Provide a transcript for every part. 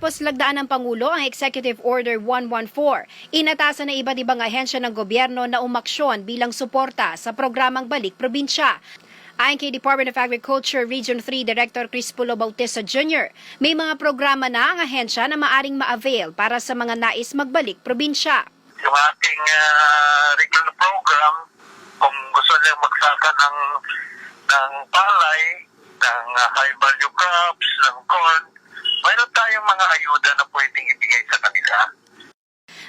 Matapos lagdaan ng Pangulo ang Executive Order 114, inatasan ng iba't ibang ahensya ng gobyerno na umaksyon bilang suporta sa programang Balik Probinsya. Ayon kay Department of Agriculture Region 3 Director Crispulo Bautista Jr., may mga programa na ang ahensya na maaring ma-avail para sa mga nais magbalik probinsya. Yung ating regional program, kung gusto nilang magsaka ng palay, ng high value crops, ng corn, mayroon tayong mga ayuda na pwedeng ibigay sa kanila.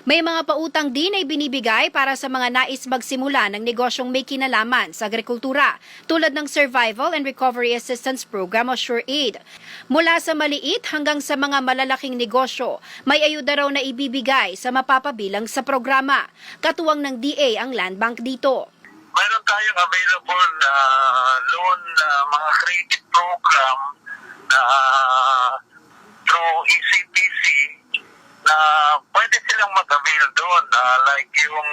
May mga pautang din ay binibigay para sa mga nais magsimula ng negosyong may kinalaman sa agrikultura, tulad ng Survival and Recovery Assistance Program o SureAid. Mula sa maliit hanggang sa mga malalaking negosyo, may ayuda raw na ibibigay sa mapapabilang sa programa. Katuwang ng DA ang Land Bank dito. Mayroon tayong available na loan na mga credit program na through ECPC na pwede silang mag-avail doon. Like yung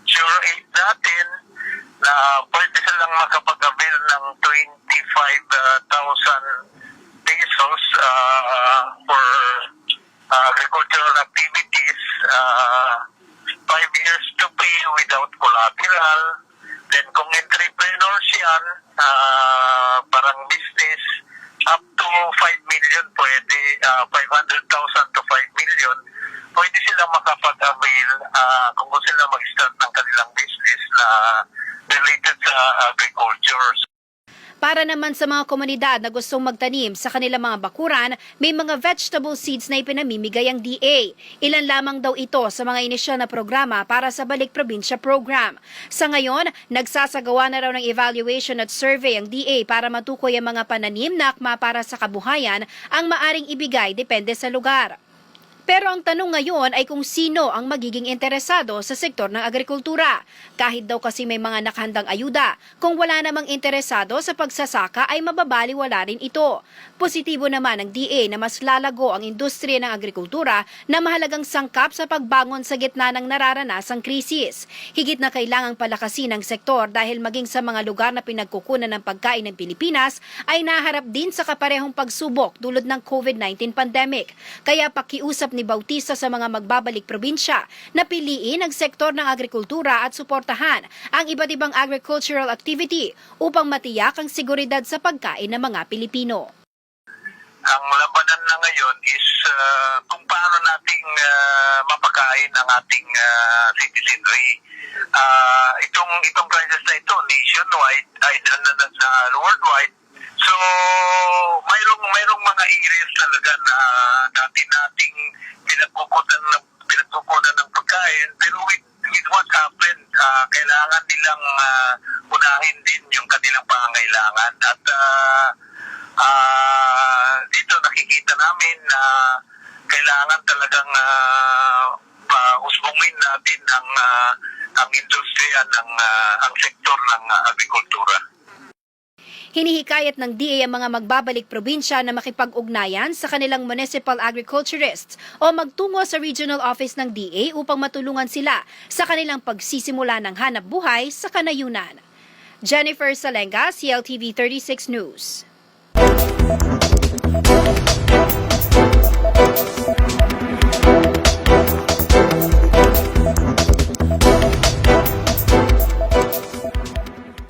SureAid natin na pwede silang makapag-avail ng 25,000 pesos for agricultural activities, 5 years to pay without collateral. Then kung entrepreneurs yan, parang business, up to 5 million pwede, 500,000 to 5 million, pwede silang makapag-avail kung gusto sila mag-start ng kanilang business na related sa agriculture. Para naman sa mga komunidad na gustong magtanim sa kanilang mga bakuran, may mga vegetable seeds na ipinamimigay ang DA. Ilan lamang daw ito sa mga inisyal na programa para sa Balik Probinsya program. Sa ngayon, nagsasagawa na raw ng evaluation at survey ang DA para matukoy ang mga pananim na akma para sa kabuhayan ang maaring ibigay depende sa lugar. Pero ang tanong ngayon ay kung sino ang magiging interesado sa sektor ng agrikultura. Kahit daw kasi may mga nakahandang ayuda, kung wala namang interesado sa pagsasaka ay mababaliwala rin ito. Positibo naman ang DA na mas lalago ang industriya ng agrikultura na mahalagang sangkap sa pagbangon sa gitna ng nararanasang krisis. Higit na kailangang palakasin ang sektor dahil maging sa mga lugar na pinagkukunan ng pagkain ng Pilipinas ay naharap din sa kaparehong pagsubok dulot ng COVID-19 pandemic. Kaya pakiusap ni Bautista sa mga magbabalik probinsya na piliin ang sektor ng agrikultura at suportahan ang iba't ibang agricultural activity upang matiyak ang seguridad sa pagkain ng mga Pilipino. Ang labanan na ngayon is kung paano nating mapakain ang ating citizenry. Itong crisis na ito nationwide ay worldwide. So mayroong mga areas talaga na dati nating pinagkukunan ng pagkain, pero with what happened, kailangan nilang unahin din yung kanilang pangangailangan. At dito nakikita namin na kailangan talagang usbungin natin ang industriya ang sektor ng agrikultura. Hinihikayat ng DA ang mga magbabalik probinsya na makipag-ugnayan sa kanilang municipal agriculturists o magtungo sa regional office ng DA upang matulungan sila sa kanilang pagsisimula ng hanap buhay sa kanayunan. Jennifer Salenga, CLTV36 News.